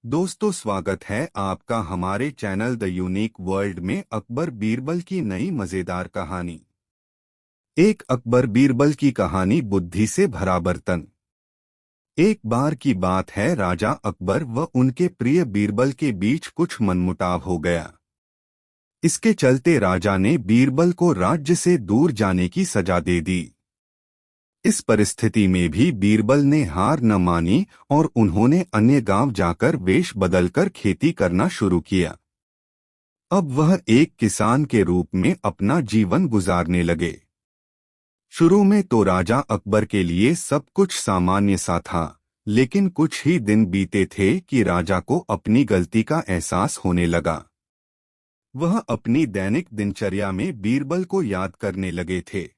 दोस्तों, स्वागत है आपका हमारे चैनल द यूनिक वर्ल्ड में अकबर बीरबल की नई मजेदार कहानी। एक अकबर बीरबल की कहानी, बुद्धि से भरा बर्तन। एक बार की बात है, राजा अकबर व उनके प्रिय बीरबल के बीच कुछ मनमुटाव हो गया। इसके चलते राजा ने बीरबल को राज्य से दूर जाने की सजा दे दी। इस परिस्थिति में भी बीरबल ने हार न मानी और उन्होंने अन्य गांव जाकर वेश बदलकर खेती करना शुरू किया। अब वह एक किसान के रूप में अपना जीवन गुजारने लगे। शुरू में तो राजा अकबर के लिए सब कुछ सामान्य सा था, लेकिन कुछ ही दिन बीते थे कि राजा को अपनी गलती का एहसास होने लगा। वह अपनी दैनिक दिनचर्या में बीरबल को याद करने लगे थे।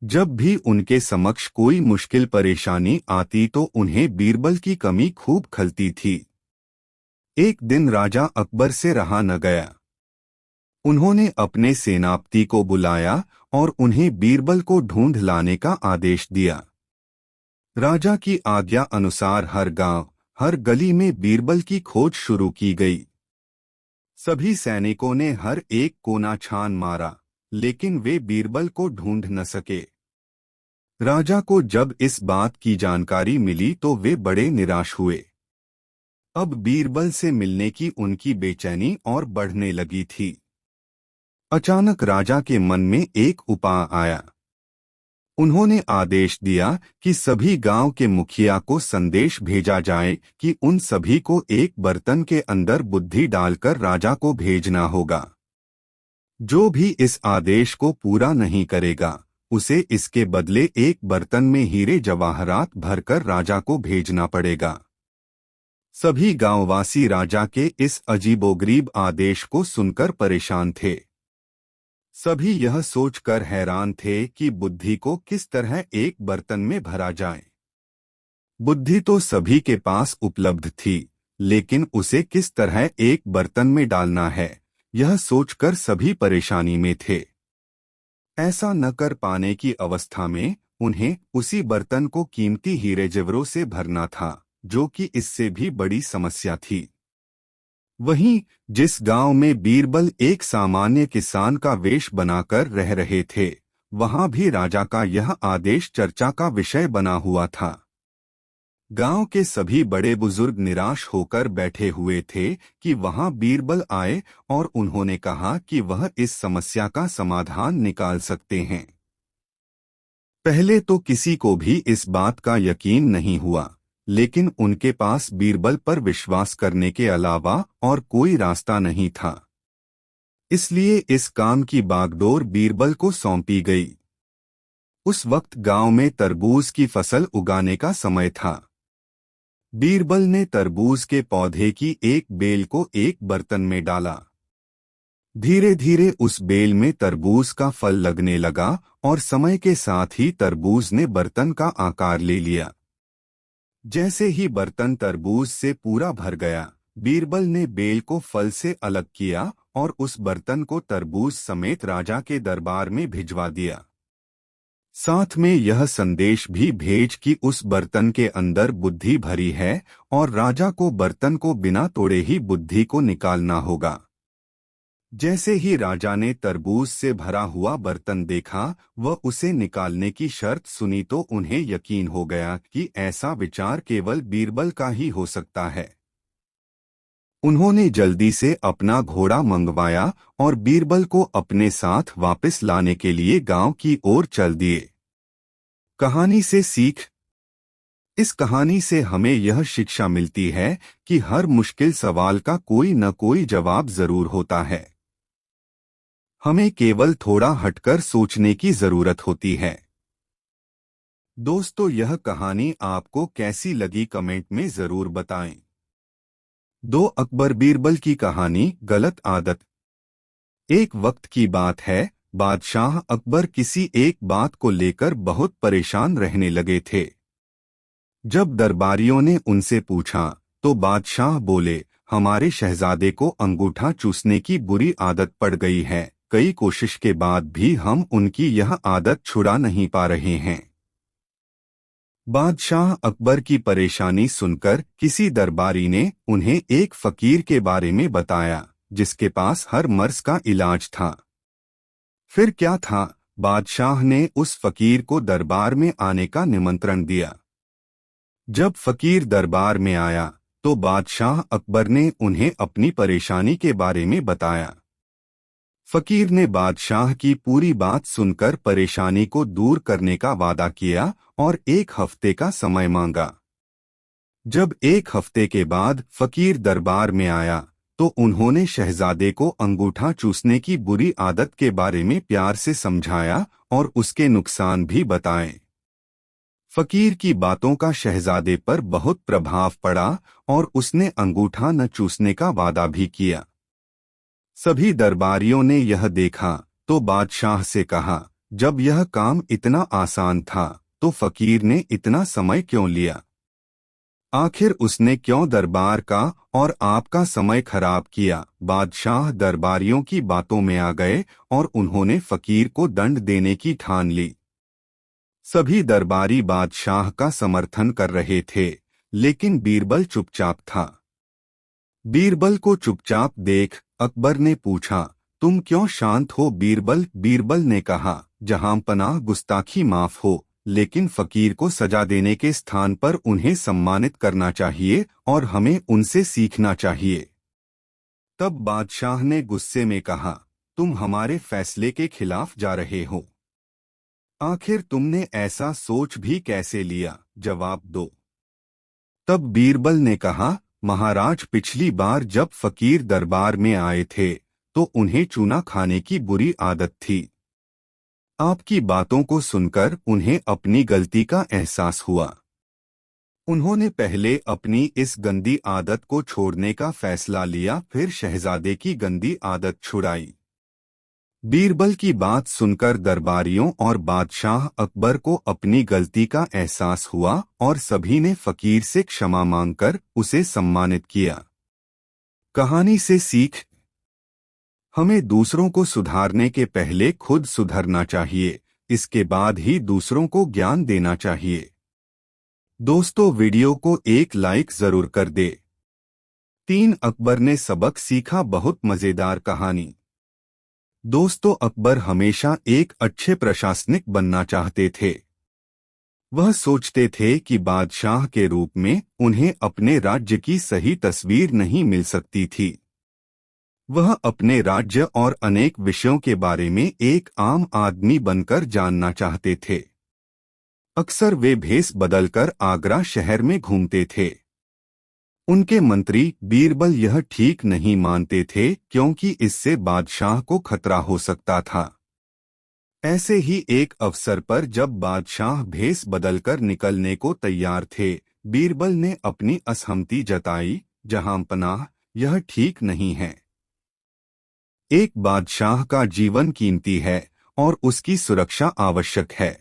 जब भी उनके समक्ष कोई मुश्किल परेशानी आती तो उन्हें बीरबल की कमी खूब खलती थी। एक दिन राजा अकबर से रहा न गया। उन्होंने अपने सेनापति को बुलाया और उन्हें बीरबल को ढूंढ लाने का आदेश दिया। राजा की आज्ञा अनुसार हर गांव, हर गली में बीरबल की खोज शुरू की गई। सभी सैनिकों ने हर एक कोना छान मारा, लेकिन वे बीरबल को ढूंढ न सके। राजा को जब इस बात की जानकारी मिली तो वे बड़े निराश हुए। अब बीरबल से मिलने की उनकी बेचैनी और बढ़ने लगी थी। अचानक राजा के मन में एक उपाय आया। उन्होंने आदेश दिया कि सभी गांव के मुखिया को संदेश भेजा जाए कि उन सभी को एक बर्तन के अंदर बुद्धि डालकर राजा को भेजना होगा। जो भी इस आदेश को पूरा नहीं करेगा, उसे इसके बदले एक बर्तन में हीरे जवाहरात भरकर राजा को भेजना पड़ेगा। सभी गांववासी राजा के इस अजीबोगरीब आदेश को सुनकर परेशान थे। सभी यह सोचकर हैरान थे कि बुद्धि को किस तरह एक बर्तन में भरा जाए। बुद्धि तो सभी के पास उपलब्ध थी, लेकिन उसे किस तरह एक बर्तन में डालना है, यह सोचकर सभी परेशानी में थे। ऐसा न कर पाने की अवस्था में उन्हें उसी बर्तन को कीमती हीरे जेवरों से भरना था, जो कि इससे भी बड़ी समस्या थी। वहीं जिस गांव में बीरबल एक सामान्य किसान का वेश बनाकर रह रहे थे, वहां भी राजा का यह आदेश चर्चा का विषय बना हुआ था। गांव के सभी बड़े बुजुर्ग निराश होकर बैठे हुए थे कि वहां बीरबल आए और उन्होंने कहा कि वह इस समस्या का समाधान निकाल सकते हैं। पहले तो किसी को भी इस बात का यकीन नहीं हुआ, लेकिन उनके पास बीरबल पर विश्वास करने के अलावा और कोई रास्ता नहीं था। इसलिए इस काम की बागडोर बीरबल को सौंपी गई। उस वक्त गांव में तरबूज की फसल उगाने का समय था। बीरबल ने तरबूज के पौधे की एक बेल को एक बर्तन में डाला। धीरे धीरे उस बेल में तरबूज का फल लगने लगा और समय के साथ ही तरबूज ने बर्तन का आकार ले लिया। जैसे ही बर्तन तरबूज से पूरा भर गया, बीरबल ने बेल को फल से अलग किया और उस बर्तन को तरबूज समेत राजा के दरबार में भिजवा दिया। साथ में यह संदेश भी भेज कि उस बर्तन के अंदर बुद्धि भरी है और राजा को बर्तन को बिना तोड़े ही बुद्धि को निकालना होगा। जैसे ही राजा ने तरबूज से भरा हुआ बर्तन देखा व उसे निकालने की शर्त सुनी तो उन्हें यकीन हो गया कि ऐसा विचार केवल बीरबल का ही हो सकता है। उन्होंने जल्दी से अपना घोड़ा मंगवाया और बीरबल को अपने साथ वापस लाने के लिए गांव की ओर चल दिए। कहानी से सीख। इस कहानी से हमें यह शिक्षा मिलती है कि हर मुश्किल सवाल का कोई न कोई जवाब जरूर होता है। हमें केवल थोड़ा हटकर सोचने की जरूरत होती है। दोस्तों, यह कहानी आपको कैसी लगी कमेंट में जरूर बताएं। 2 अकबर बीरबल की कहानी, गलत आदत। एक वक्त की बात है, बादशाह अकबर किसी एक बात को लेकर बहुत परेशान रहने लगे थे। जब दरबारियों ने उनसे पूछा तो बादशाह बोले, हमारे शहजादे को अंगूठा चूसने की बुरी आदत पड़ गई है। कई कोशिश के बाद भी हम उनकी यह आदत छुड़ा नहीं पा रहे हैं। बादशाह अकबर की परेशानी सुनकर किसी दरबारी ने उन्हें एक फकीर के बारे में बताया जिसके पास हर मर्ज का इलाज था। फिर क्या था, बादशाह ने उस फकीर को दरबार में आने का निमंत्रण दिया। जब फकीर दरबार में आया तो बादशाह अकबर ने उन्हें अपनी परेशानी के बारे में बताया। फकीर ने बादशाह की पूरी बात सुनकर परेशानी को दूर करने का वादा किया और 1 हफ्ते का समय मांगा। जब 1 हफ्ते के बाद फकीर दरबार में आया तो उन्होंने शहजादे को अंगूठा चूसने की बुरी आदत के बारे में प्यार से समझाया और उसके नुकसान भी बताए। फकीर की बातों का शहजादे पर बहुत प्रभाव पड़ा और उसने अंगूठा न चूसने का वादा भी किया। सभी दरबारियों ने यह देखा तो बादशाह से कहा, जब यह काम इतना आसान था तो फकीर ने इतना समय क्यों लिया? आखिर उसने क्यों दरबार का और आपका समय खराब किया? बादशाह दरबारियों की बातों में आ गए और उन्होंने फकीर को दंड देने की ठान ली। सभी दरबारी बादशाह का समर्थन कर रहे थे, लेकिन बीरबल चुपचाप था। बीरबल को चुपचाप देख अकबर ने पूछा, तुम क्यों शांत हो बीरबल? बीरबल ने कहा, जहां पनाह गुस्ताखी माफ हो, लेकिन फकीर को सजा देने के स्थान पर उन्हें सम्मानित करना चाहिए और हमें उनसे सीखना चाहिए। तब बादशाह ने गुस्से में कहा, तुम हमारे फैसले के खिलाफ जा रहे हो। आखिर तुमने ऐसा सोच भी कैसे लिया? जवाब दो। तब बीरबल ने कहा, महाराज, पिछली बार जब फकीर दरबार में आए थे तो उन्हें चूना खाने की बुरी आदत थी। आपकी बातों को सुनकर उन्हें अपनी गलती का एहसास हुआ। उन्होंने पहले अपनी इस गंदी आदत को छोड़ने का फैसला लिया, फिर शहजादे की गंदी आदत छुड़ाई। बीरबल की बात सुनकर दरबारियों और बादशाह अकबर को अपनी गलती का एहसास हुआ और सभी ने फकीर से क्षमा मांगकर उसे सम्मानित किया। कहानी से सीख, हमें दूसरों को सुधारने के पहले खुद सुधरना चाहिए, इसके बाद ही दूसरों को ज्ञान देना चाहिए। दोस्तों, वीडियो को एक लाइक जरूर कर दे। 3 अकबर ने सबक सीखा। बहुत मजेदार कहानी। दोस्तों, अकबर हमेशा एक अच्छे प्रशासनिक बनना चाहते थे। वह सोचते थे कि बादशाह के रूप में उन्हें अपने राज्य की सही तस्वीर नहीं मिल सकती थी। वह अपने राज्य और अनेक विषयों के बारे में एक आम आदमी बनकर जानना चाहते थे। अक्सर वे भेष बदलकर आगरा शहर में घूमते थे। उनके मंत्री बीरबल यह ठीक नहीं मानते थे क्योंकि इससे बादशाह को खतरा हो सकता था। ऐसे ही एक अवसर पर जब बादशाह भेष बदलकर निकलने को तैयार थे, बीरबल ने अपनी असहमति जताई, जहां पनाह, यह ठीक नहीं है। एक बादशाह का जीवन कीमती है और उसकी सुरक्षा आवश्यक है।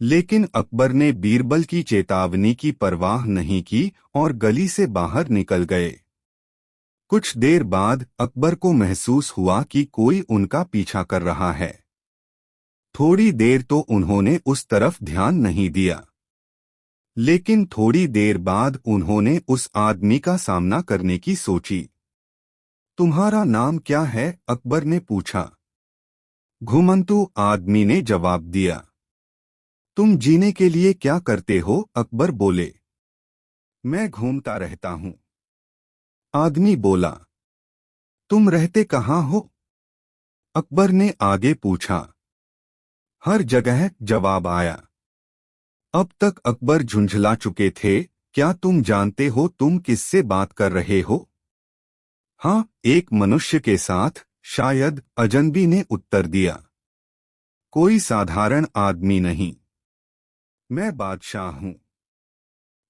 लेकिन अकबर ने बीरबल की चेतावनी की परवाह नहीं की और गली से बाहर निकल गए। कुछ देर बाद अकबर को महसूस हुआ कि कोई उनका पीछा कर रहा है। थोड़ी देर तो उन्होंने उस तरफ ध्यान नहीं दिया, लेकिन थोड़ी देर बाद उन्होंने उस आदमी का सामना करने की सोची। तुम्हारा नाम क्या है? अकबर ने पूछा। घुमंतु, आदमी ने जवाब दिया। तुम जीने के लिए क्या करते हो? अकबर बोले। मैं घूमता रहता हूं। आदमी बोला। तुम रहते कहाँ हो? अकबर ने आगे पूछा। हर जगह, जवाब आया। अब तक अकबर झुंझला चुके थे। क्या तुम जानते हो तुम किससे बात कर रहे हो? हाँ, एक मनुष्य के साथ, शायद, अजनबी ने उत्तर दिया। कोई साधारण आदमी नहीं। मैं बादशाह हूं।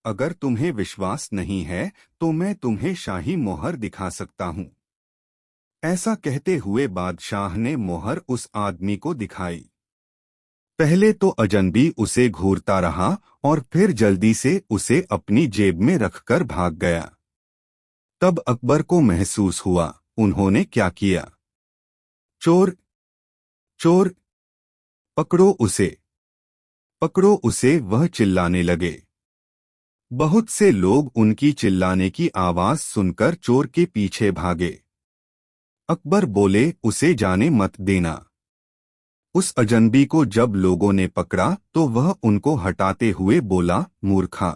अगर तुम्हें विश्वास नहीं है तो मैं तुम्हें शाही मोहर दिखा सकता हूं। ऐसा कहते हुए बादशाह ने मोहर उस आदमी को दिखाई। पहले तो अजनबी उसे घूरता रहा और फिर जल्दी से उसे अपनी जेब में रखकर भाग गया। तब अकबर को महसूस हुआ, उन्होंने क्या किया। चोर, चोर, पकड़ो उसे। पकड़ो उसे, वह चिल्लाने लगे। बहुत से लोग उनकी चिल्लाने की आवाज सुनकर चोर के पीछे भागे। अकबर बोले, उसे जाने मत देना। उस अजनबी को जब लोगों ने पकड़ा तो वह उनको हटाते हुए बोला, मूर्खा,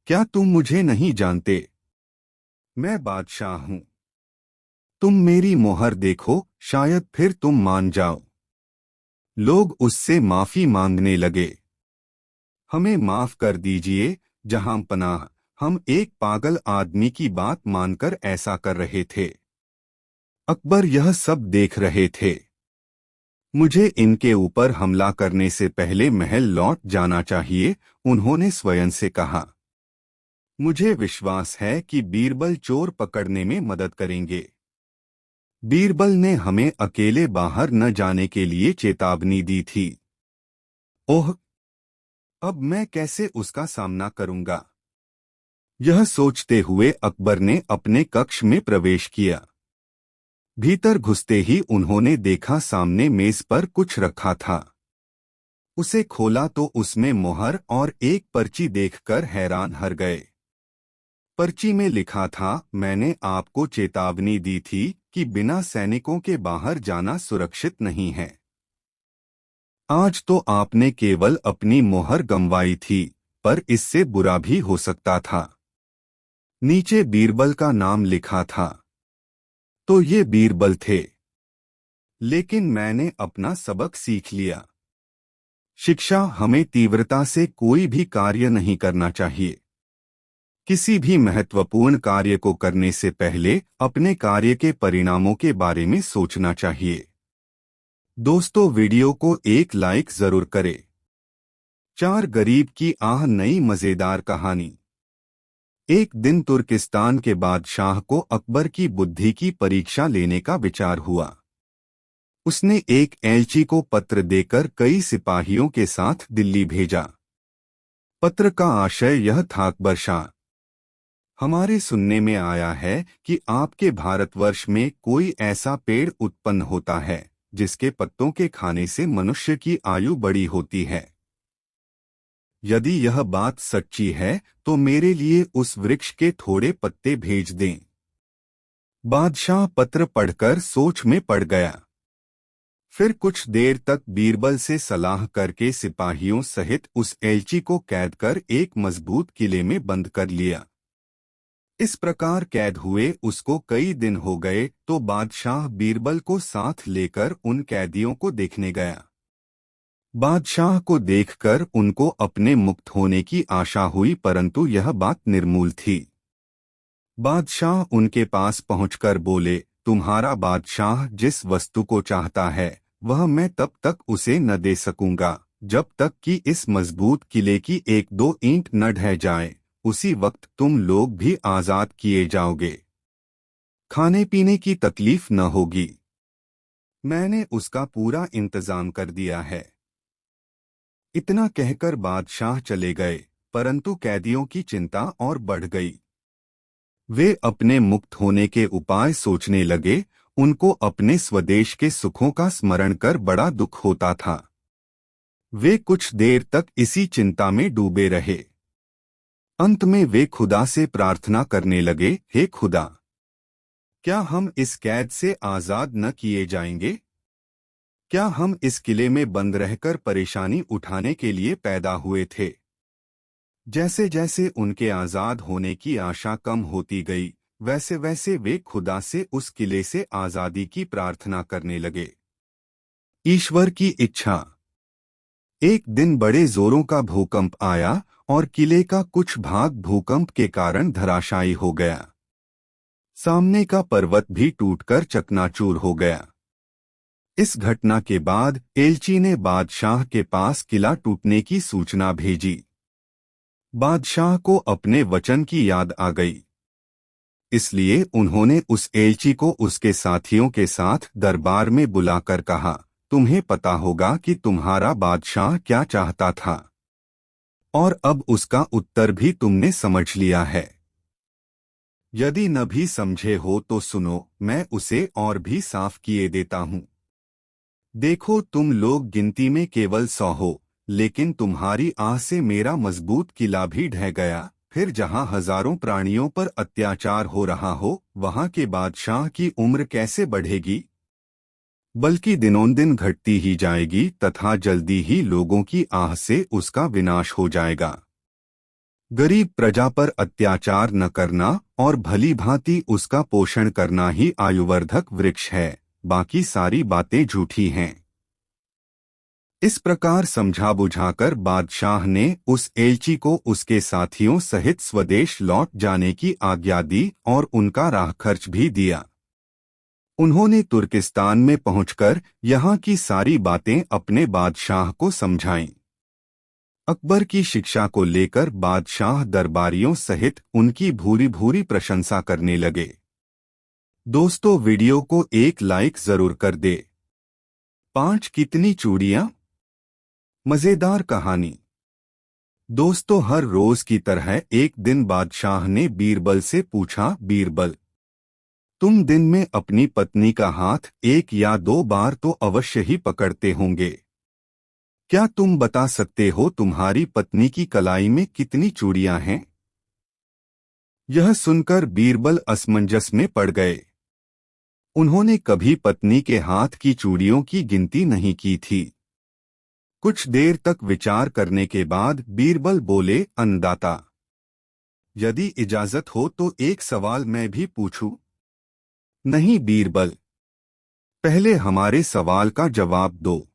क्या तुम मुझे नहीं जानते? मैं बादशाह हूं। तुम मेरी मोहर देखो, शायद फिर तुम मान जाओ। लोग उससे माफी मांगने लगे। हमें माफ कर दीजिए जहां पनाह, हम एक पागल आदमी की बात मानकर ऐसा कर रहे थे। अकबर यह सब देख रहे थे। मुझे इनके ऊपर हमला करने से पहले महल लौट जाना चाहिए, उन्होंने स्वयं से कहा। मुझे विश्वास है कि बीरबल चोर पकड़ने में मदद करेंगे। बीरबल ने हमें अकेले बाहर न जाने के लिए चेतावनी दी थी। ओह, अब मैं कैसे उसका सामना करूंगा? यह सोचते हुए अकबर ने अपने कक्ष में प्रवेश किया। भीतर घुसते ही उन्होंने देखा सामने मेज पर कुछ रखा था। उसे खोला तो उसमें मोहर और एक पर्ची देखकर हैरान हर गए। पर्ची में लिखा था, मैंने आपको चेतावनी दी थी कि बिना सैनिकों के बाहर जाना सुरक्षित नहीं है। आज तो आपने केवल अपनी मोहर गंवाई थी, पर इससे बुरा भी हो सकता था। नीचे बीरबल का नाम लिखा था। तो ये बीरबल थे। लेकिन मैंने अपना सबक सीख लिया। शिक्षा हमें तीव्रता से कोई भी कार्य नहीं करना चाहिए। किसी भी महत्वपूर्ण कार्य को करने से पहले अपने कार्य के परिणामों के बारे में सोचना चाहिए। दोस्तों, वीडियो को एक लाइक जरूर करें। 4 गरीब की आह, नई मजेदार कहानी। एक दिन तुर्किस्तान के बादशाह को अकबर की बुद्धि की परीक्षा लेने का विचार हुआ। उसने एक एलची को पत्र देकर कई सिपाहियों के साथ दिल्ली भेजा। पत्र का आशय यह था, अकबर शाह, हमारे सुनने में आया है कि आपके भारतवर्ष में कोई ऐसा पेड़ उत्पन्न होता है जिसके पत्तों के खाने से मनुष्य की आयु बड़ी होती है। यदि यह बात सच्ची है तो मेरे लिए उस वृक्ष के थोड़े पत्ते भेज दें। बादशाह पत्र पढ़कर सोच में पड़ गया। फिर कुछ देर तक बीरबल से सलाह करके सिपाहियों सहित उस एलची को कैद कर एक मजबूत किले में बंद कर लिया। इस प्रकार कैद हुए उसको कई दिन हो गए तो बादशाह बीरबल को साथ लेकर उन कैदियों को देखने गया। बादशाह को देखकर उनको अपने मुक्त होने की आशा हुई, परंतु यह बात निर्मूल थी। बादशाह उनके पास पहुंचकर बोले, तुम्हारा बादशाह जिस वस्तु को चाहता है वह मैं तब तक उसे न दे सकूंगा जब तक कि इस मजबूत किले की 1-2 ईंट न ढह जाए। उसी वक्त तुम लोग भी आजाद किए जाओगे। खाने पीने की तकलीफ न होगी। मैंने उसका पूरा इंतजाम कर दिया है। इतना कहकर बादशाह चले गए, परंतु कैदियों की चिंता और बढ़ गई। वे अपने मुक्त होने के उपाय सोचने लगे। उनको अपने स्वदेश के सुखों का स्मरण कर बड़ा दुख होता था। वे कुछ देर तक इसी चिंता में डूबे रहे। अंत में वे खुदा से प्रार्थना करने लगे, हे खुदा, क्या हम इस कैद से आजाद न किए जाएंगे? क्या हम इस किले में बंद रहकर परेशानी उठाने के लिए पैदा हुए थे? जैसे जैसे उनके आजाद होने की आशा कम होती गई, वैसे वैसे वे खुदा से उस किले से आजादी की प्रार्थना करने लगे। ईश्वर की इच्छा। एक दिन बड़े जोरों का भूकंप आया और किले का कुछ भाग भूकंप के कारण धराशायी हो गया। सामने का पर्वत भी टूटकर चकनाचूर हो गया। इस घटना के बाद एलची ने बादशाह के पास किला टूटने की सूचना भेजी। बादशाह को अपने वचन की याद आ गई, इसलिए उन्होंने उस एलची को उसके साथियों के साथ दरबार में बुलाकर कहा, तुम्हें पता होगा कि तुम्हारा बादशाह क्या चाहता था, और अब उसका उत्तर भी तुमने समझ लिया है। यदि न भी समझे हो तो सुनो, मैं उसे और भी साफ किए देता हूं। देखो, तुम लोग गिनती में केवल 100 हो, लेकिन तुम्हारी आह से मेरा मजबूत किला भी ढह गया। फिर जहाँ हजारों प्राणियों पर अत्याचार हो रहा हो, वहाँ के बादशाह की उम्र कैसे बढ़ेगी? बल्कि दिनों दिन घटती ही जाएगी तथा जल्दी ही लोगों की आह से उसका विनाश हो जाएगा। गरीब प्रजा पर अत्याचार न करना और भली भांति उसका पोषण करना ही आयुवर्धक वृक्ष है, बाकी सारी बातें झूठी हैं। इस प्रकार समझा बुझाकर बादशाह ने उस एलची को उसके साथियों सहित स्वदेश लौट जाने की आज्ञा दी और उनका राह खर्च भी दिया। उन्होंने तुर्किस्तान में पहुंचकर यहाँ की सारी बातें अपने बादशाह को समझाईं। अकबर की शिक्षा को लेकर बादशाह दरबारियों सहित उनकी भूरी भूरी प्रशंसा करने लगे। दोस्तों, वीडियो को एक लाइक जरूर कर दे। 5 कितनी चूड़ियां? मजेदार कहानी। दोस्तों, हर रोज की तरह एक दिन बादशाह ने बीरबल से पूछा, बीरबल, तुम दिन में अपनी पत्नी का हाथ 1 या 2 बार तो अवश्य ही पकड़ते होंगे। क्या तुम बता सकते हो तुम्हारी पत्नी की कलाई में कितनी चूड़ियां हैं? यह सुनकर बीरबल असमंजस में पड़ गए। उन्होंने कभी पत्नी के हाथ की चूड़ियों की गिनती नहीं की थी। कुछ देर तक विचार करने के बाद बीरबल बोले, अन्नदाता, यदि इजाजत हो तो एक सवाल मैं भी पूछूं? नहीं बीरबल, पहले हमारे सवाल का जवाब दो।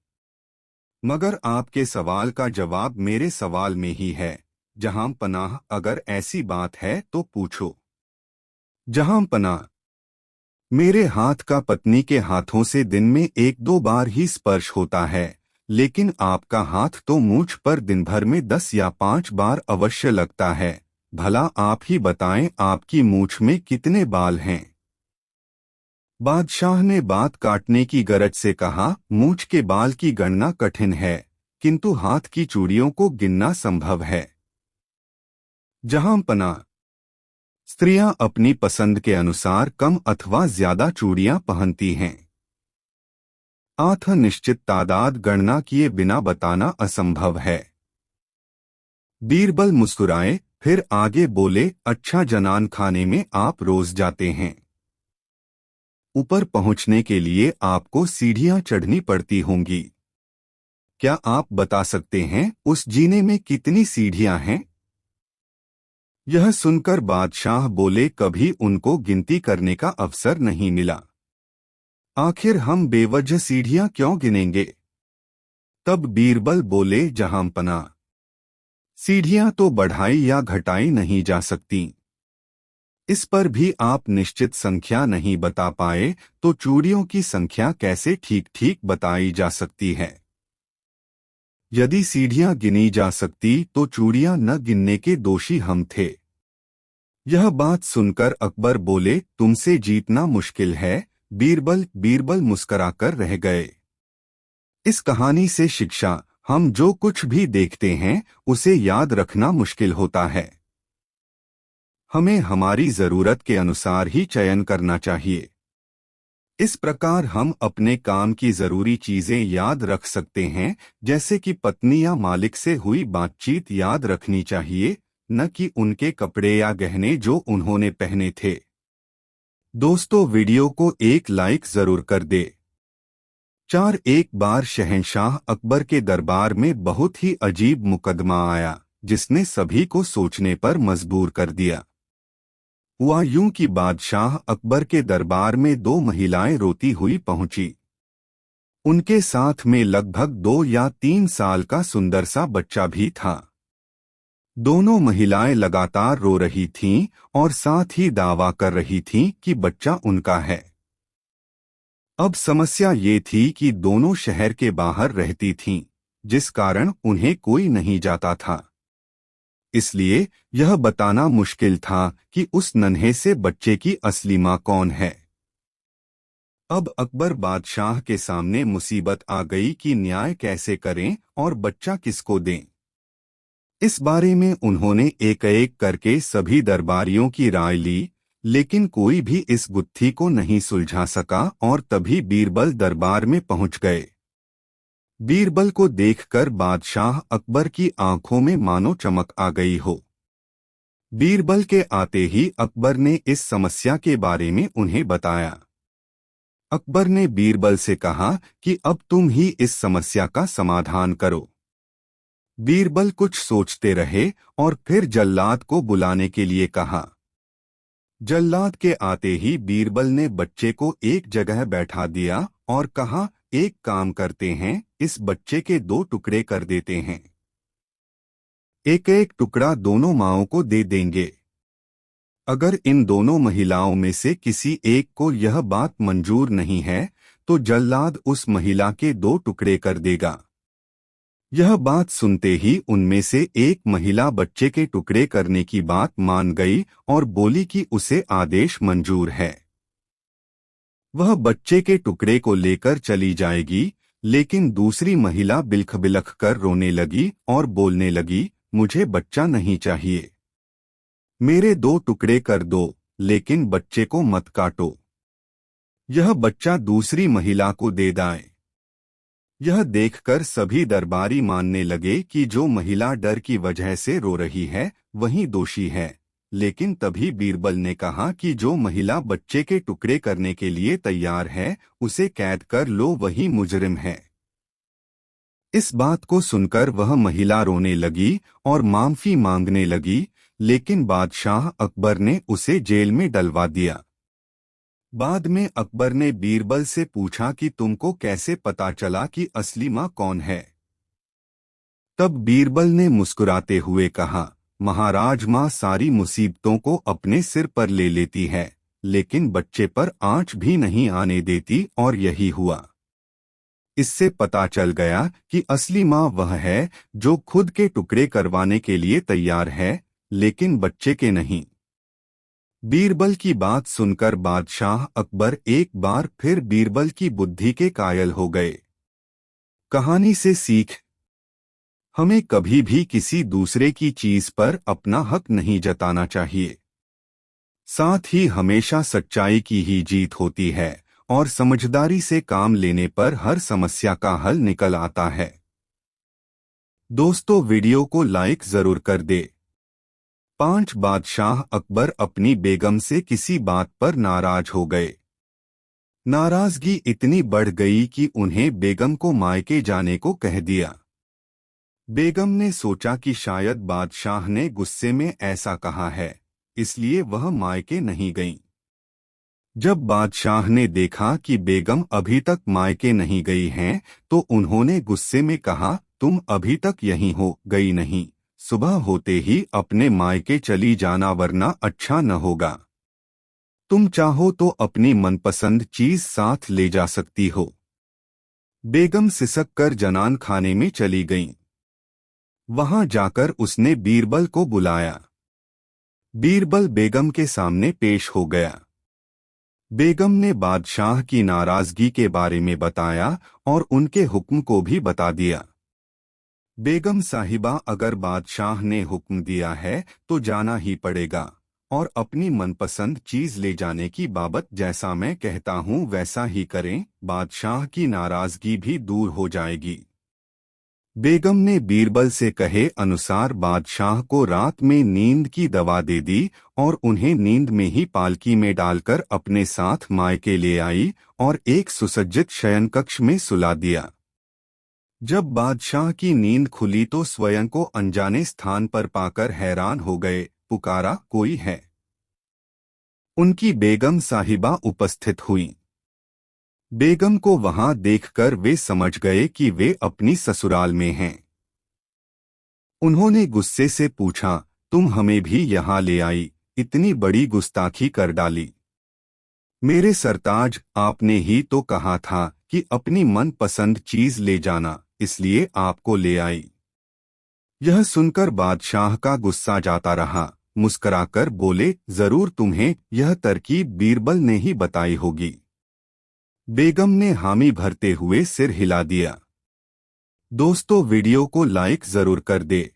मगर आपके सवाल का जवाब मेरे सवाल में ही है। जहां पनाह, अगर ऐसी बात है तो पूछो। जहां पनाह, मेरे हाथ का पत्नी के हाथों से दिन में 1-2 बार ही स्पर्श होता है, लेकिन आपका हाथ तो मूंछ पर दिन भर में 10 या 5 बार अवश्य लगता है। भला आप ही बताएं, आपकी मूंछ में कितने बाल हैं? बादशाह ने बात काटने की गरज से कहा, मूंछ के बाल की गणना कठिन है, किंतु हाथ की चूड़ियों को गिनना संभव है। जहां पना, स्त्रियां अपनी पसंद के अनुसार कम अथवा ज्यादा चूड़ियां पहनती हैं। 8 निश्चित तादाद गणना किए बिना बताना असंभव है। बीरबल मुस्कुराए, फिर आगे बोले, अच्छा, जनान खाने में आप रोज जाते हैं। ऊपर पहुंचने के लिए आपको सीढ़ियां चढ़नी पड़ती होंगी। क्या आप बता सकते हैं उस जीने में कितनी सीढ़ियां हैं? यह सुनकर बादशाह बोले, कभी उनको गिनती करने का अवसर नहीं मिला। आखिर हम बेवजह सीढ़ियां क्यों गिनेंगे? तब बीरबल बोले, जहांपना, सीढ़ियां तो बढ़ाई या घटाई नहीं जा सकती। इस पर भी आप निश्चित संख्या नहीं बता पाए तो चूड़ियों की संख्या कैसे ठीक ठीक बताई जा सकती है? यदि सीढ़ियां गिनी जा सकती तो चूड़ियां न गिनने के दोषी हम थे। यह बात सुनकर अकबर बोले, तुमसे जीतना मुश्किल है बीरबल मुस्कराकर रह गए। इस कहानी से शिक्षा, हम जो कुछ भी देखते हैं उसे याद रखना मुश्किल होता है। हमें हमारी जरूरत के अनुसार ही चयन करना चाहिए। इस प्रकार हम अपने काम की जरूरी चीजें याद रख सकते हैं, जैसे कि पत्नी या मालिक से हुई बातचीत याद रखनी चाहिए, न कि उनके कपड़े या गहने जो उन्होंने पहने थे। दोस्तों, वीडियो को एक लाइक जरूर कर दे। 4 एक बार शहंशाह अकबर के दरबार में बहुत ही अजीब मुकदमा आया, जिसने सभी को सोचने पर मजबूर कर दिया। हुआ यूं कि बादशाह अकबर के दरबार में 2 महिलाएं रोती हुई पहुंची। उनके साथ में लगभग 2 या 3 साल का सुंदर सा बच्चा भी था। दोनों महिलाएं लगातार रो रही थीं और साथ ही दावा कर रही थीं कि बच्चा उनका है। अब समस्या ये थी कि दोनों शहर के बाहर रहती थीं, जिस कारण उन्हें कोई नहीं जाता था। इसलिए यह बताना मुश्किल था कि उस नन्हे से बच्चे की असली मां कौन है। अब अकबर बादशाह के सामने मुसीबत आ गई कि न्याय कैसे करें और बच्चा किसको दें। इस बारे में उन्होंने एक एक करके सभी दरबारियों की राय ली, लेकिन कोई भी इस गुत्थी को नहीं सुलझा सका और तभी बीरबल दरबार में पहुंच गए। बीरबल को देखकर बादशाह अकबर की आंखों में मानो चमक आ गई हो। बीरबल के आते ही अकबर ने इस समस्या के बारे में उन्हें बताया। अकबर ने बीरबल से कहा कि अब तुम ही इस समस्या का समाधान करो। बीरबल कुछ सोचते रहे और फिर जल्लाद को बुलाने के लिए कहा। जल्लाद के आते ही बीरबल ने बच्चे को एक जगह बैठा दिया और कहा, एक काम करते हैं, इस बच्चे के 2 टुकड़े कर देते हैं। एक एक टुकड़ा दोनों माँओं को दे देंगे। अगर इन दोनों महिलाओं में से किसी एक को यह बात मंजूर नहीं है तो जल्लाद उस महिला के 2 टुकड़े कर देगा। यह बात सुनते ही उनमें से एक महिला बच्चे के टुकड़े करने की बात मान गई और बोली कि उसे आदेश मंजूर है। वह बच्चे के टुकड़े को लेकर चली जाएगी, लेकिन दूसरी महिला बिलख बिलख कर रोने लगी और बोलने लगी, मुझे बच्चा नहीं चाहिए। मेरे 2 टुकड़े कर दो, लेकिन बच्चे को मत काटो। यह बच्चा दूसरी महिला को दे दें। यह देखकर सभी दरबारी मानने लगे कि जो महिला डर की वजह से रो रही है वही दोषी है, लेकिन तभी बीरबल ने कहा कि जो महिला बच्चे के टुकड़े करने के लिए तैयार है उसे कैद कर लो, वही मुजरिम है। इस बात को सुनकर वह महिला रोने लगी और माफी मांगने लगी, लेकिन बादशाह अकबर ने उसे जेल में डलवा दिया। बाद में अकबर ने बीरबल से पूछा कि तुमको कैसे पता चला कि असली माँ कौन है? तब बीरबल ने मुस्कुराते हुए कहा, महाराज, माँ सारी मुसीबतों को अपने सिर पर ले लेती है, लेकिन बच्चे पर आंच भी नहीं आने देती, और यही हुआ। इससे पता चल गया कि असली माँ वह है जो खुद के टुकड़े करवाने के लिए तैयार है, लेकिन बच्चे के नहीं। बीरबल की बात सुनकर बादशाह अकबर एक बार फिर बीरबल की बुद्धि के कायल हो गए। कहानी से सीख, हमें कभी भी किसी दूसरे की चीज पर अपना हक नहीं जताना चाहिए। साथ ही हमेशा सच्चाई की ही जीत होती है और समझदारी से काम लेने पर हर समस्या का हल निकल आता है। दोस्तों, वीडियो को लाइक जरूर कर दे। 5 बादशाह अकबर अपनी बेगम से किसी बात पर नाराज हो गए। नाराजगी इतनी बढ़ गई कि उन्हें बेगम को मायके जाने को कह दिया। बेगम ने सोचा कि शायद बादशाह ने गुस्से में ऐसा कहा है, इसलिए वह मायके नहीं गईं। जब बादशाह ने देखा कि बेगम अभी तक मायके नहीं गई हैं, तो उन्होंने गुस्से में कहा, तुम अभी तक यहीं हो गई नहीं, सुबह होते ही अपने मायके चली जाना, वरना अच्छा न होगा। तुम चाहो तो अपनी मनपसंद चीज साथ ले जा सकती हो। बेगम सिसक कर जनान खाने में चली गईं। वहां जाकर उसने बीरबल को बुलाया। बीरबल बेगम के सामने पेश हो गया। बेगम ने बादशाह की नाराजगी के बारे में बताया और उनके हुक्म को भी बता दिया। बेगम साहिबा, अगर बादशाह ने हुक्म दिया है तो जाना ही पड़ेगा, और अपनी मनपसंद चीज ले जाने की बाबत जैसा मैं कहता हूँ वैसा ही करें, बादशाह की नाराजगी भी दूर हो जाएगी। बेगम ने बीरबल से कहे अनुसार बादशाह को रात में नींद की दवा दे दी और उन्हें नींद में ही पालकी में डालकर अपने साथ मायके ले आई और एक सुसज्जित शयन कक्ष में सुला दिया। जब बादशाह की नींद खुली तो स्वयं को अनजाने स्थान पर पाकर हैरान हो गए। पुकारा, कोई है? उनकी बेगम साहिबा उपस्थित हुईं। बेगम को वहां देखकर वे समझ गए कि वे अपनी ससुराल में हैं। उन्होंने गुस्से से पूछा, तुम हमें भी यहाँ ले आई, इतनी बड़ी गुस्ताखी कर डाली। मेरे सरताज, आपने ही तो कहा था कि अपनी मनपसंद चीज ले जाना, इसलिए आपको ले आई। यह सुनकर बादशाह का गुस्सा जाता रहा। मुस्कुराकर बोले, जरूर तुम्हें यह तरकीब बीरबल ने ही बताई होगी। बेगम ने हामी भरते हुए सिर हिला दिया। दोस्तों, वीडियो को लाइक जरूर कर दे।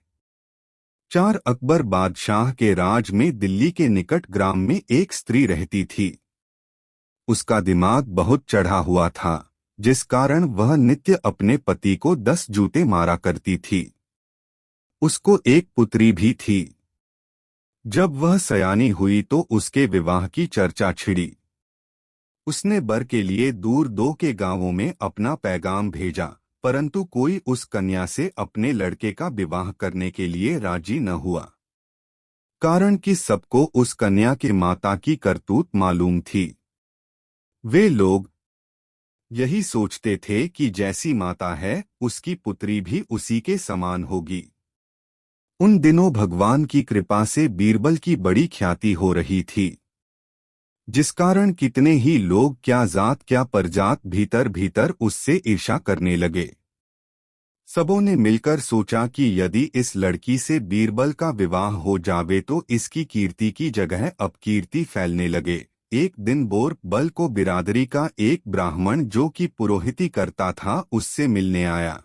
4 अकबर बादशाह के राज में दिल्ली के निकट ग्राम में एक स्त्री रहती थी। उसका दिमाग बहुत चढ़ा हुआ था, जिस कारण वह नित्य अपने पति को 10 जूते मारा करती थी। उसको एक पुत्री भी थी। जब वह सयानी हुई तो उसके विवाह की चर्चा छिड़ी। उसने वर के लिए दूर दो के गांवों में अपना पैगाम भेजा, परंतु कोई उस कन्या से अपने लड़के का विवाह करने के लिए राजी न हुआ, कारण कि सबको उस कन्या के माता की करतूत मालूम थी। वे लोग यही सोचते थे कि जैसी माता है उसकी पुत्री भी उसी के समान होगी। उन दिनों भगवान की कृपा से बीरबल की बड़ी ख्याति हो रही थी, जिस कारण कितने ही लोग क्या जात क्या परजात भीतर भीतर उससे ईर्ष्या करने लगे। सबों ने मिलकर सोचा कि यदि इस लड़की से बीरबल का विवाह हो जावे तो इसकी कीर्ति की जगह अपकीर्ति फैलने लगे। एक दिन बीरबल को बिरादरी का एक ब्राह्मण जो कि पुरोहिती करता था उससे मिलने आया।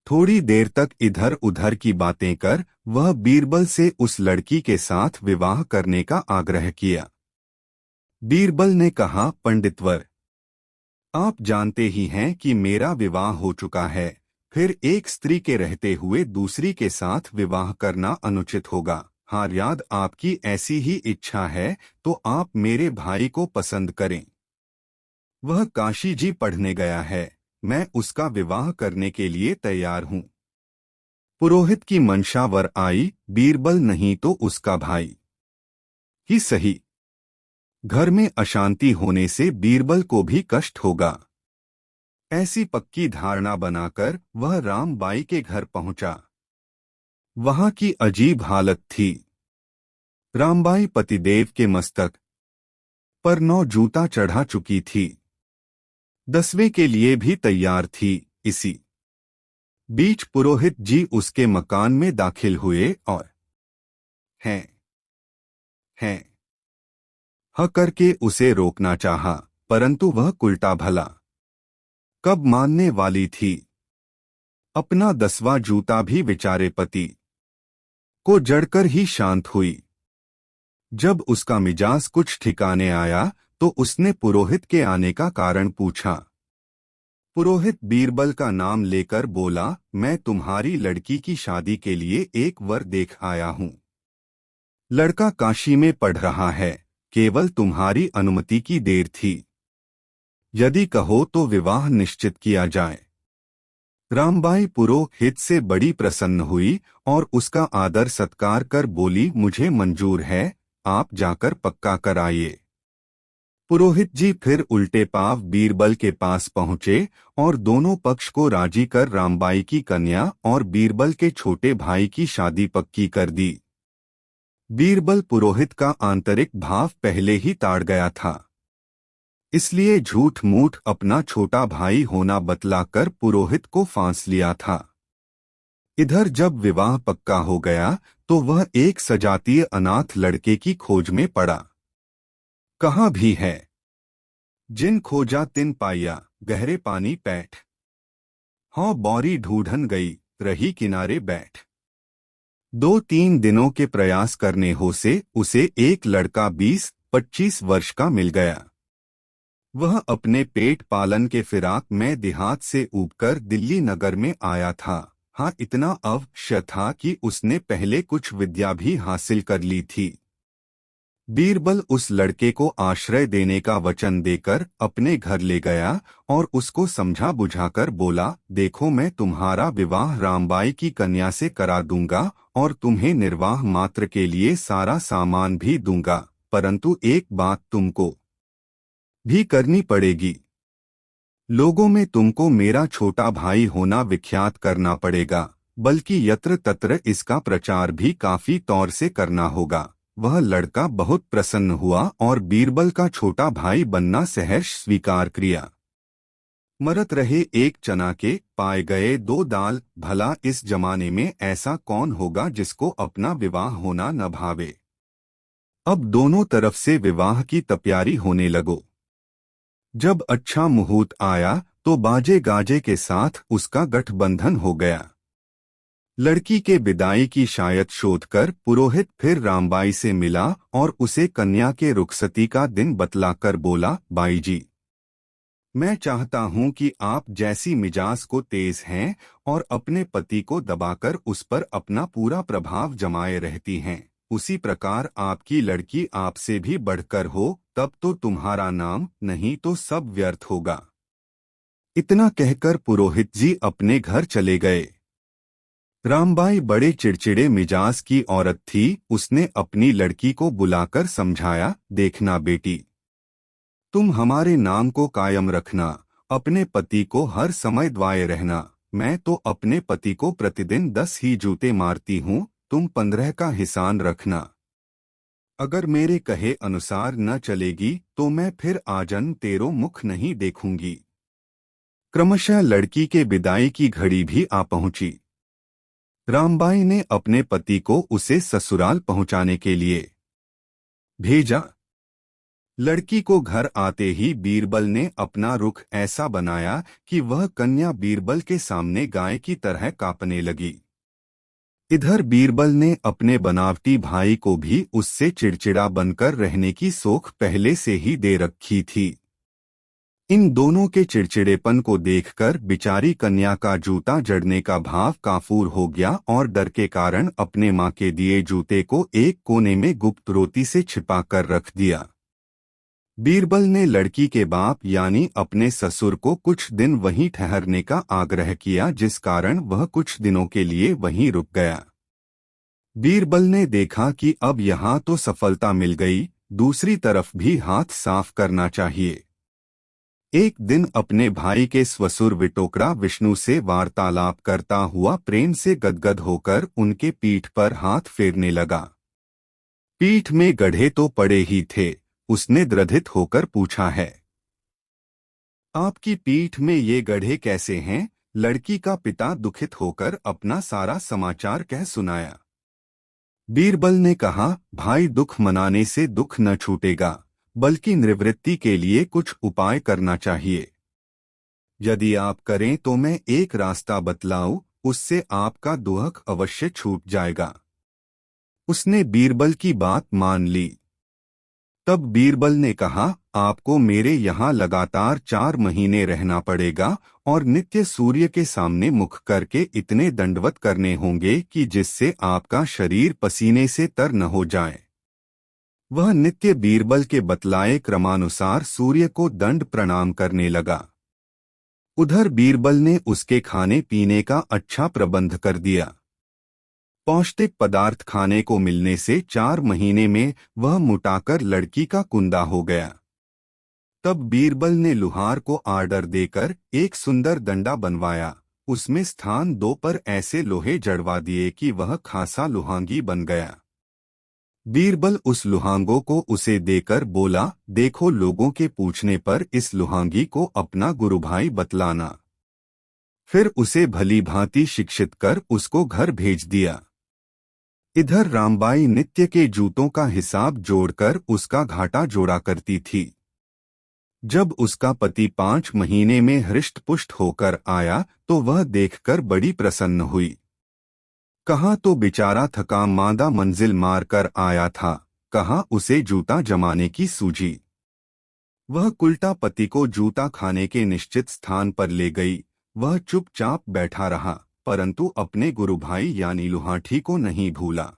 थोड़ी देर तक इधर उधर की बातें कर वह बीरबल से उस लड़की के साथ विवाह करने का आग्रह किया। बीरबल ने कहा, पंडितवर, आप जानते ही हैं कि मेरा विवाह हो चुका है, फिर एक स्त्री के रहते हुए दूसरी के साथ विवाह करना अनुचित होगा। हाँ, यदि आपकी ऐसी ही इच्छा है तो आप मेरे भाई को पसंद करें। वह काशी जी पढ़ने गया है, मैं उसका विवाह करने के लिए तैयार हूँ। पुरोहित की मंशा वर आई, बीरबल नहीं तो उसका भाई ही सही। घर में अशांति होने से बीरबल को भी कष्ट होगा। ऐसी पक्की धारणा बनाकर वह रामबाई के घर पहुंचा। वहां की अजीब हालत थी। रामबाई पतिदेव के मस्तक पर 9 जूता चढ़ा चुकी थी, 10वें के लिए भी तैयार थी। इसी बीच पुरोहित जी उसके मकान में दाखिल हुए और हैं ह करके उसे रोकना चाहा, परंतु वह उल्टा भला कब मानने वाली थी। अपना 10वां जूता भी बेचारे पति को जड़कर ही शांत हुई। जब उसका मिजाज कुछ ठिकाने आया तो उसने पुरोहित के आने का कारण पूछा। पुरोहित बीरबल का नाम लेकर बोला, मैं तुम्हारी लड़की की शादी के लिए एक वर देख आया हूँ। लड़का काशी में पढ़ रहा है, केवल तुम्हारी अनुमति की देर थी। यदि कहो तो विवाह निश्चित किया जाए। रामबाई पुरोहित से बड़ी प्रसन्न हुई और उसका आदर सत्कार कर बोली, मुझे मंजूर है, आप जाकर पक्का कराइए। पुरोहित जी फिर उल्टे पांव बीरबल के पास पहुंचे और दोनों पक्ष को राजी कर रामबाई की कन्या और बीरबल के छोटे भाई की शादी पक्की कर दी। बीरबल पुरोहित का आंतरिक भाव पहले ही ताड़ गया था, इसलिए झूठ मूठ अपना छोटा भाई होना बतलाकर पुरोहित को फांस लिया था। इधर जब विवाह पक्का हो गया तो वह एक सजातीय अनाथ लड़के की खोज में पड़ा। कहाँ भी है, जिन खोजा तिन पाया, गहरे पानी पैठ। हाँ, बौरी ढूंढन गई, रही किनारे बैठ। 2-3 दिनों के प्रयास करने हो से उसे एक लड़का 20-25 वर्ष का मिल गया। वह अपने पेट पालन के फिराक में देहात से ऊबकर दिल्ली नगर में आया था। हाँ, इतना अवश्य था कि उसने पहले कुछ विद्या भी हासिल कर ली थी। बीरबल उस लड़के को आश्रय देने का वचन देकर अपने घर ले गया और उसको समझा बुझाकर बोला, देखो, मैं तुम्हारा विवाह रामबाई की कन्या से करा दूंगा और तुम्हें निर्वाह मात्र के लिए सारा सामान भी दूंगा, परंतु एक बात तुमको भी करनी पड़ेगी। लोगों में तुमको मेरा छोटा भाई होना विख्यात करना पड़ेगा, बल्कि यत्र तत्र इसका प्रचार भी काफी तौर से करना होगा। वह लड़का बहुत प्रसन्न हुआ और बीरबल का छोटा भाई बनना सहर्ष स्वीकार किया। मरत रहे एक चना के, पाए गए 2 दाल। भला इस जमाने में ऐसा कौन होगा जिसको अपना विवाह होना न भावे। अब दोनों तरफ से विवाह की तैयारी होने लगो। जब अच्छा मुहूर्त आया तो बाजे गाजे के साथ उसका गठबंधन हो गया। लड़की के विदाई की शायद शोध कर पुरोहित फिर रामबाई से मिला और उसे कन्या के रुखसती का दिन बतलाकर बोला, बाई जी, मैं चाहता हूं कि आप जैसी मिजाज को तेज हैं और अपने पति को दबाकर उस पर अपना पूरा प्रभाव जमाए रहती हैं, उसी प्रकार आपकी लड़की आपसे भी बढ़कर हो, तब तो तुम्हारा नाम नहीं तो सब व्यर्थ होगा। इतना कहकर पुरोहित जी अपने घर चले गए। रामबाई बड़े चिड़चिड़े मिजाज की औरत थी। उसने अपनी लड़की को बुलाकर समझाया, देखना बेटी, तुम हमारे नाम को कायम रखना, अपने पति को हर समय द्वाए रहना। मैं तो अपने पति को प्रतिदिन 10 ही जूते मारती हूँ, तुम 15 का हिसान रखना। अगर मेरे कहे अनुसार न चलेगी तो मैं फिर आजन्म तेरो मुख नहीं देखूंगी। क्रमशः लड़की के विदाई की घड़ी भी आ पहुंची। रामबाई ने अपने पति को उसे ससुराल पहुंचाने के लिए भेजा। लड़की को घर आते ही बीरबल ने अपना रुख ऐसा बनाया कि वह कन्या बीरबल के सामने गाय की तरह कांपने लगी। इधर बीरबल ने अपने बनावटी भाई को भी उससे चिड़चिड़ा बनकर रहने की सोख पहले से ही दे रखी थी। इन दोनों के चिड़चिड़ेपन को देखकर बिचारी कन्या का जूता जड़ने का भाव काफूर हो गया और डर के कारण अपने मां के दिए जूते को एक कोने में गुप्त रोती से छिपा कर रख दिया। बीरबल ने लड़की के बाप यानी अपने ससुर को कुछ दिन वहीं ठहरने का आग्रह किया, जिस कारण वह कुछ दिनों के लिए वहीं रुक गया। बीरबल ने देखा कि अब यहाँ तो सफलता मिल गई, दूसरी तरफ भी हाथ साफ करना चाहिए। एक दिन अपने भाई के ससुर विटोकड़ा विष्णु से वार्तालाप करता हुआ प्रेम से गदगद होकर उनके पीठ पर हाथ फेरने लगा। पीठ में गड्ढे तो पड़े ही थे। उसने द्रधित होकर पूछा, है आपकी पीठ में ये गड्ढे कैसे हैं? लड़की का पिता दुखित होकर अपना सारा समाचार कह सुनाया। बीरबल ने कहा, भाई, दुख मनाने से दुख न छूटेगा, बल्कि निवृत्ति के लिए कुछ उपाय करना चाहिए। यदि आप करें तो मैं एक रास्ता बतलाऊं, उससे आपका दुख अवश्य छूट जाएगा। उसने बीरबल की बात मान ली। तब बीरबल ने कहा, आपको मेरे यहाँ लगातार 4 महीने रहना पड़ेगा और नित्य सूर्य के सामने मुख करके इतने दंडवत करने होंगे कि जिससे आपका शरीर पसीने से तर न हो जाए। वह नित्य बीरबल के बतलाए क्रमानुसार सूर्य को दंड प्रणाम करने लगा। उधर बीरबल ने उसके खाने पीने का अच्छा प्रबंध कर दिया। पौष्टिक पदार्थ खाने को मिलने से 4 महीने में वह मुटाकर लड़की का कुंदा हो गया। तब बीरबल ने लुहार को आर्डर देकर एक सुंदर डंडा बनवाया। उसमें स्थान 2 पर ऐसे लोहे जड़वा दिए कि वह खासा लुहांगी बन गया। बीरबल उस लुहांगों को उसे देकर बोला, देखो, लोगों के पूछने पर इस लुहांगी को अपना गुरुभाई बतलाना। फिर उसे भली भांति शिक्षित कर उसको घर भेज दिया। इधर रामबाई नित्य के जूतों का हिसाब जोड़कर उसका घाटा जोड़ा करती थी। जब उसका पति 5 महीने में हृष्ट-पुष्ट होकर आया तो वह देखकर बड़ी प्रसन्न हुई। कहाँ तो बेचारा थका मांदा मंजिल मारकर आया था, कहाँ उसे जूता जमाने की सूझी। वह कुल्टा पति को जूता खाने के निश्चित स्थान पर ले गई। वह चुपचाप बैठा रहा, परंतु अपने गुरुभाई यानी लुहाठी को नहीं भूला।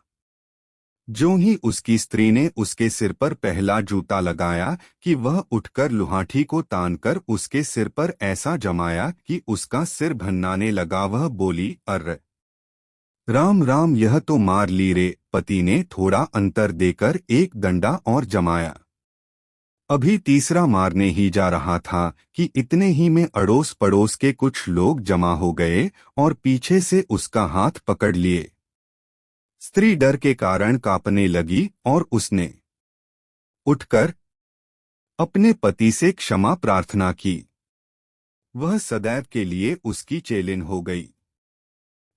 ज्यों ही उसकी स्त्री ने उसके सिर पर पहला जूता लगाया कि वह उठकर लुहाठी को तानकर उसके सिर पर ऐसा जमाया कि उसका सिर भन्नाने लगा। वह बोली, अर्र राम राम, यह तो मार ली रे। पति ने थोड़ा अंतर देकर एक डंडा और जमाया। अभी तीसरा मारने ही जा रहा था कि इतने ही में अड़ोस पड़ोस के कुछ लोग जमा हो गए और पीछे से उसका हाथ पकड़ लिए। स्त्री डर के कारण कांपने लगी और उसने उठकर अपने पति से क्षमा प्रार्थना की। वह सदैव के लिए उसकी चेलिन हो गई।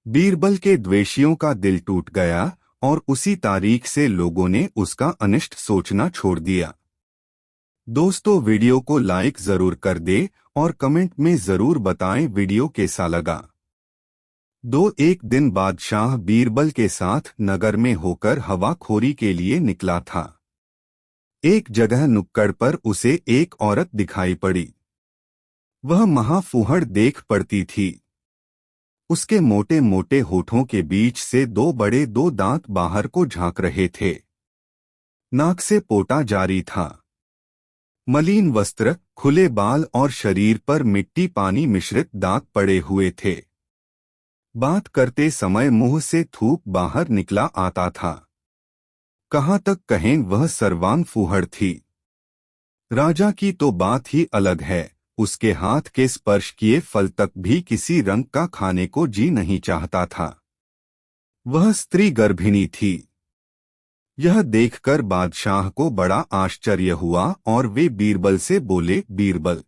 बीरबल के द्वेषियों का दिल टूट गया और उसी तारीख से लोगों ने उसका अनिष्ट सोचना छोड़ दिया। दोस्तों, वीडियो को लाइक जरूर कर दे और कमेंट में जरूर बताएं वीडियो कैसा लगा। एक दिन बादशाह बीरबल के साथ नगर में होकर हवाखोरी के लिए निकला था। एक जगह नुक्कड़ पर उसे एक औरत दिखाई पड़ी। वह महाफूहड़ देख पड़ती थी। उसके मोटे मोटे होठों के बीच से दो दांत बाहर को झांक रहे थे। नाक से पोटा जारी था। मलिन वस्त्र, खुले बाल और शरीर पर मिट्टी पानी मिश्रित दाग पड़े हुए थे। बात करते समय मुंह से थूक बाहर निकला आता था। कहाँ तक कहें वह सर्वांग फूहड़ थी। राजा की तो बात ही अलग है, उसके हाथ के स्पर्श किए फल तक भी किसी रंग का खाने को जी नहीं चाहता था। वह स्त्री गर्भिणी थी। यह देखकर बादशाह को बड़ा आश्चर्य हुआ और वे बीरबल से बोले, बीरबल,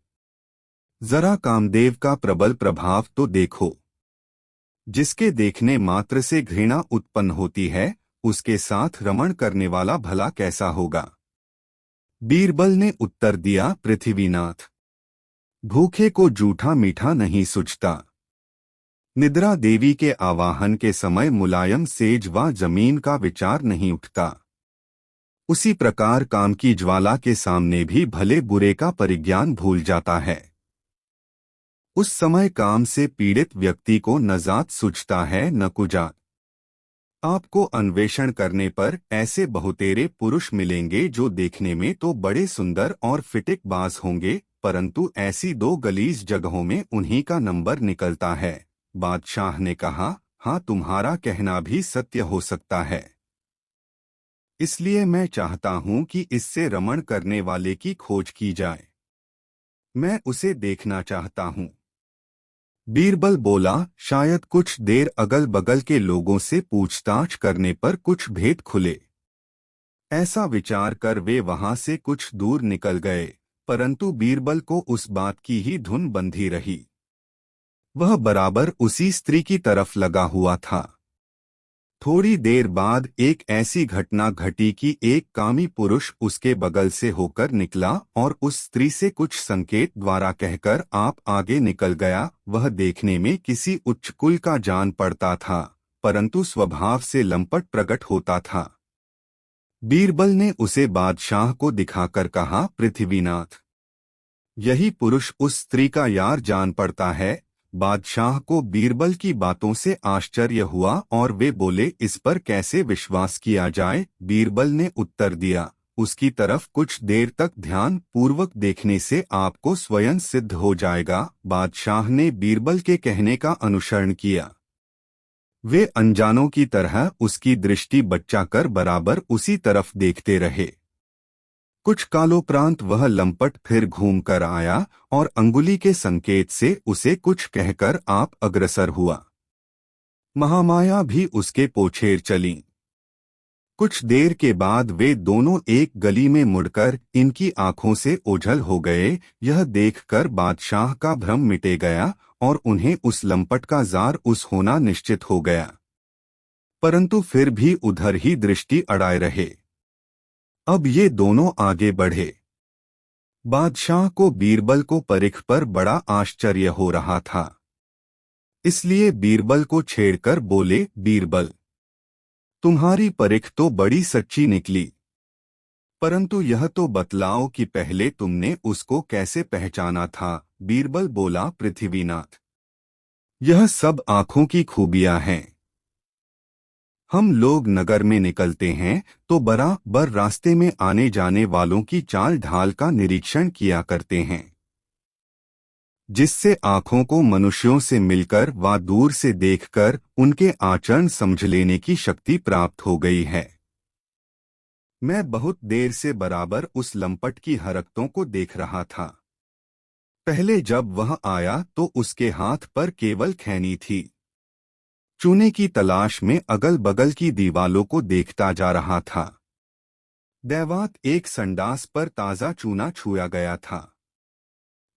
जरा कामदेव का प्रबल प्रभाव तो देखो। जिसके देखने मात्र से घृणा उत्पन्न होती है, उसके साथ रमण करने वाला भला कैसा होगा। बीरबल ने उत्तर दिया, पृथ्वीनाथ, भूखे को जूठा मीठा नहीं सुझता। निद्रा देवी के आवाहन के समय मुलायम सेज व जमीन का विचार नहीं उठता। उसी प्रकार काम की ज्वाला के सामने भी भले बुरे का परिज्ञान भूल जाता है। उस समय काम से पीड़ित व्यक्ति को न जात सूझता है न कुजात। आपको अन्वेषण करने पर ऐसे बहुतेरे पुरुष मिलेंगे जो देखने में तो बड़े सुंदर और फिटिक बाज होंगे, परंतु ऐसी दो गलीज जगहों में उन्हीं का नंबर निकलता है। बादशाह ने कहा, हाँ, तुम्हारा कहना भी सत्य हो सकता है। इसलिए मैं चाहता हूं कि इससे रमण करने वाले की खोज की जाए। मैं उसे देखना चाहता हूं। बीरबल बोला, शायद कुछ देर अगल बगल के लोगों से पूछताछ करने पर कुछ भेद खुले। ऐसा विचार कर वे वहां से कुछ दूर निकल गए, परंतु बीरबल को उस बात की ही धुन बंधी रही। वह बराबर उसी स्त्री की तरफ लगा हुआ था। थोड़ी देर बाद एक ऐसी घटना घटी कि एक कामी पुरुष उसके बगल से होकर निकला और उस स्त्री से कुछ संकेत द्वारा कहकर आप आगे निकल गया। वह देखने में किसी उच्च कुल का जान पड़ता था, परंतु स्वभाव से लंपट प्रकट होता था। बीरबल ने उसे बादशाह को दिखाकर कहा, पृथ्वीनाथ, यही पुरुष उस स्त्री का यार जान पड़ता है। बादशाह को बीरबल की बातों से आश्चर्य हुआ और वे बोले, इस पर कैसे विश्वास किया जाए। बीरबल ने उत्तर दिया, उसकी तरफ कुछ देर तक ध्यान पूर्वक देखने से आपको स्वयं सिद्ध हो जाएगा। बादशाह ने बीरबल के कहने का अनुसरण किया। वे अनजानों की तरह उसकी दृष्टि बचाकर बराबर उसी तरफ देखते रहे। कुछ कालोपरांत वह लंपट फिर घूम कर आया और अंगुली के संकेत से उसे कुछ कहकर आप अग्रसर हुआ। महामाया भी उसके पोछेर चली। कुछ देर के बाद वे दोनों एक गली में मुड़कर इनकी आंखों से ओझल हो गए। यह देखकर बादशाह का भ्रम मिटे गया और उन्हें उस लंपट का जार उस होना निश्चित हो गया, परंतु फिर भी उधर ही दृष्टि अड़ाए रहे। अब ये दोनों आगे बढ़े। बादशाह को बीरबल को परिख पर बड़ा आश्चर्य हो रहा था, इसलिए बीरबल को छेड़कर बोले, बीरबल, तुम्हारी परिख तो बड़ी सच्ची निकली, परंतु यह तो बतलाओ कि पहले तुमने उसको कैसे पहचाना था। बीरबल बोला, पृथ्वीनाथ, यह सब आंखों की खूबियां हैं। हम लोग नगर में निकलते हैं तो बराबर रास्ते में आने जाने वालों की चाल ढाल का निरीक्षण किया करते हैं, जिससे आंखों को मनुष्यों से मिलकर व दूर से देखकर उनके आचरण समझ लेने की शक्ति प्राप्त हो गई है। मैं बहुत देर से बराबर उस लंपट की हरकतों को देख रहा था। पहले जब वह आया तो उसके हाथ पर केवल खैनी थी। चूने की तलाश में अगल बगल की दीवालों को देखता जा रहा था। दैवात एक संडास पर ताजा चूना छुआ गया था।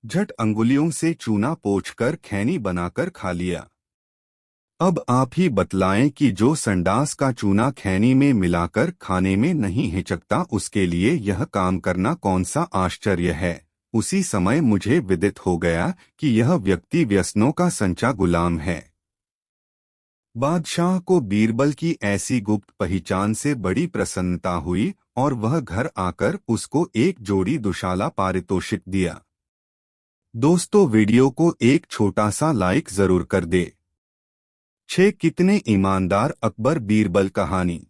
झट अंगुलियों से चूना पोंछकर खैनी बनाकर खा लिया। अब आप ही बतलाएं कि जो संडास का चूना खैनी में मिलाकर खाने में नहीं हिचकता, उसके लिए यह काम करना कौन सा आश्चर्य है। उसी समय मुझे विदित हो गया कि यह व्यक्ति व्यसनों का संचा गुलाम है। बादशाह को बीरबल की ऐसी गुप्त पहचान से बड़ी प्रसन्नता हुई और वह घर आकर उसको एक जोड़ी दुशाला पारितोषिक दिया। दोस्तों वीडियो को एक छोटा सा लाइक जरूर कर दे। 6 कितने ईमानदार अकबर बीरबल कहानी।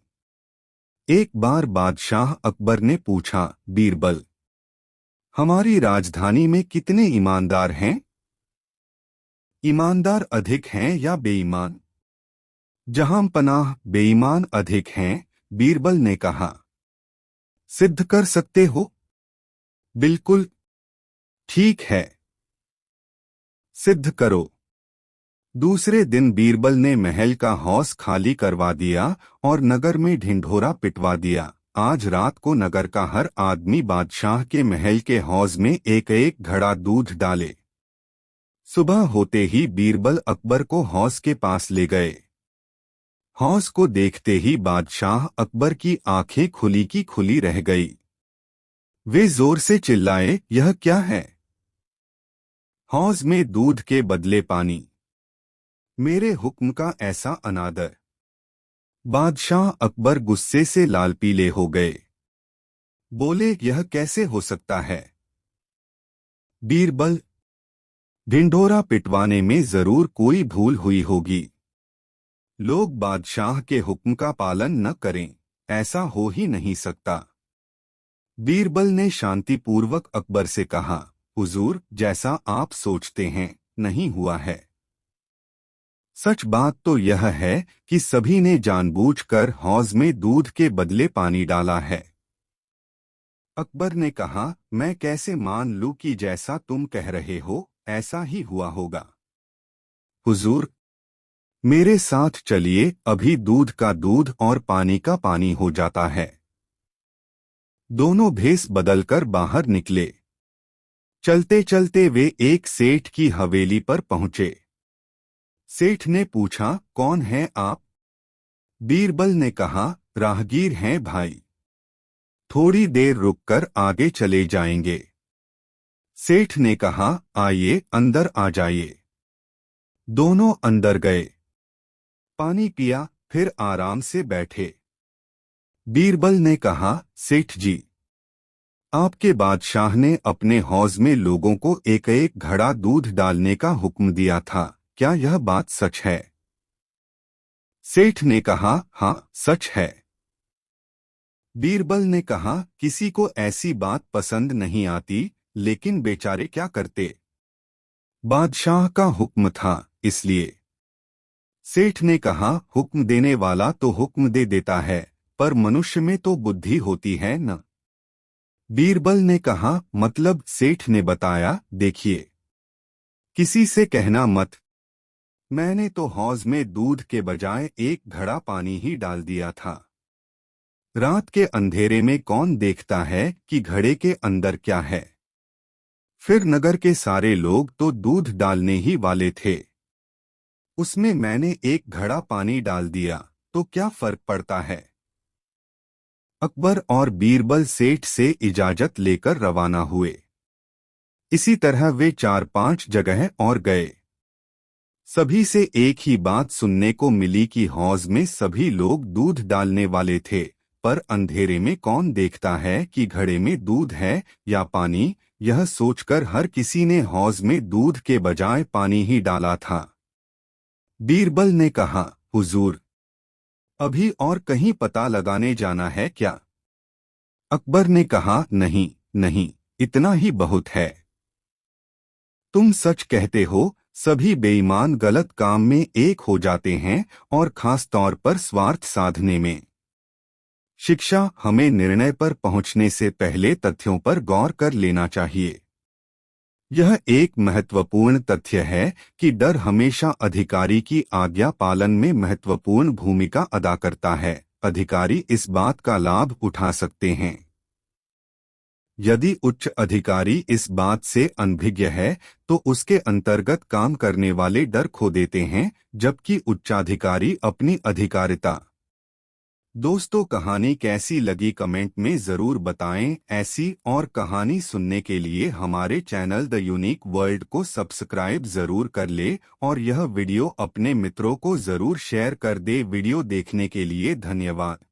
एक बार बादशाह अकबर ने पूछा, बीरबल, हमारी राजधानी में कितने ईमानदार हैं? ईमानदार अधिक हैं या बेईमान? जहां पनाह बेईमान अधिक हैं, बीरबल ने कहा। सिद्ध कर सकते हो? बिल्कुल ठीक है, सिद्ध करो। दूसरे दिन बीरबल ने महल का हौस खाली करवा दिया और नगर में ढिंढोरा पिटवा दिया। आज रात को नगर का हर आदमी बादशाह के महल के हौज में एक एक घड़ा दूध डाले। सुबह होते ही बीरबल अकबर को हौज के पास ले गए। हौज को देखते ही बादशाह अकबर की आंखें खुली की खुली रह गई। वे जोर से चिल्लाए, यह क्या है? हौज में दूध के बदले पानी। मेरे हुक्म का ऐसा अनादर। बादशाह अकबर गुस्से से लाल पीले हो गए। बोले, यह कैसे हो सकता है? बीरबल, ढिंढोरा पिटवाने में जरूर कोई भूल हुई होगी। लोग बादशाह के हुक्म का पालन न करें, ऐसा हो ही नहीं सकता। बीरबल ने शांतिपूर्वक अकबर से कहा, हुजूर, जैसा आप सोचते हैं नहीं हुआ है। सच बात तो यह है कि सभी ने जानबूझकर हौज में दूध के बदले पानी डाला है। अकबर ने कहा, मैं कैसे मान लूं कि जैसा तुम कह रहे हो ऐसा ही हुआ होगा। हुजूर, मेरे साथ चलिए, अभी दूध का दूध और पानी का पानी हो जाता है। दोनों भेस बदलकर बाहर निकले। चलते चलते वे एक सेठ की हवेली पर पहुंचे। सेठ ने पूछा, कौन हैं आप? बीरबल ने कहा, राहगीर हैं भाई, थोड़ी देर रुककर आगे चले जाएंगे। सेठ ने कहा, आइए अंदर आ जाइए। दोनों अंदर गए, पानी पिया, फिर आराम से बैठे। बीरबल ने कहा, सेठ जी, आपके बादशाह ने अपने हौज में लोगों को एक एक घड़ा दूध डालने का हुक्म दिया था, क्या यह बात सच है? सेठ ने कहा, हाँ सच है। बीरबल ने कहा, किसी को ऐसी बात पसंद नहीं आती, लेकिन बेचारे क्या करते? बादशाह का हुक्म था, इसलिए। सेठ ने कहा, हुक्म देने वाला तो हुक्म दे देता है, पर मनुष्य में तो बुद्धि होती है न। बीरबल ने कहा, मतलब? सेठ ने बताया, देखिए, किसी से कहना मत, मैंने तो हौज में दूध के बजाय एक घड़ा पानी ही डाल दिया था। रात के अंधेरे में कौन देखता है कि घड़े के अंदर क्या है? फिर नगर के सारे लोग तो दूध डालने ही वाले थे, उसमें मैंने एक घड़ा पानी डाल दिया, तो क्या फर्क पड़ता है? अकबर और बीरबल सेठ से इजाजत लेकर रवाना हुए। इसी तरह वे 4-5 जगह और गए। सभी से एक ही बात सुनने को मिली कि हौज में सभी लोग दूध डालने वाले थे, पर अंधेरे में कौन देखता है कि घड़े में दूध है या पानी? यह सोचकर हर किसी ने हौज में दूध के बजाय पानी ही डाला था। बीरबल ने कहा, हुजूर, अभी और कहीं पता लगाने जाना है क्या? अकबर ने कहा, नहीं नहीं, इतना ही बहुत है। तुम सच कहते हो, सभी बेईमान गलत काम में एक हो जाते हैं, और खास तौर पर स्वार्थ साधने में। शिक्षा हमें निर्णय पर पहुंचने से पहले तथ्यों पर गौर कर लेना चाहिए। यह एक महत्वपूर्ण तथ्य है कि डर हमेशा अधिकारी की आज्ञा पालन में महत्वपूर्ण भूमिका अदा करता है। अधिकारी इस बात का लाभ उठा सकते हैं। यदि उच्च अधिकारी इस बात से अनभिज्ञ है तो उसके अंतर्गत काम करने वाले डर खो देते हैं, जबकि उच्चाधिकारी अपनी अधिकारिता। दोस्तों, कहानी कैसी लगी कमेंट में जरूर बताएं। ऐसी और कहानी सुनने के लिए हमारे चैनल द यूनिक वर्ल्ड को सब्सक्राइब जरूर कर ले और यह वीडियो अपने मित्रों को जरूर शेयर कर दे। वीडियो देखने के लिए धन्यवाद।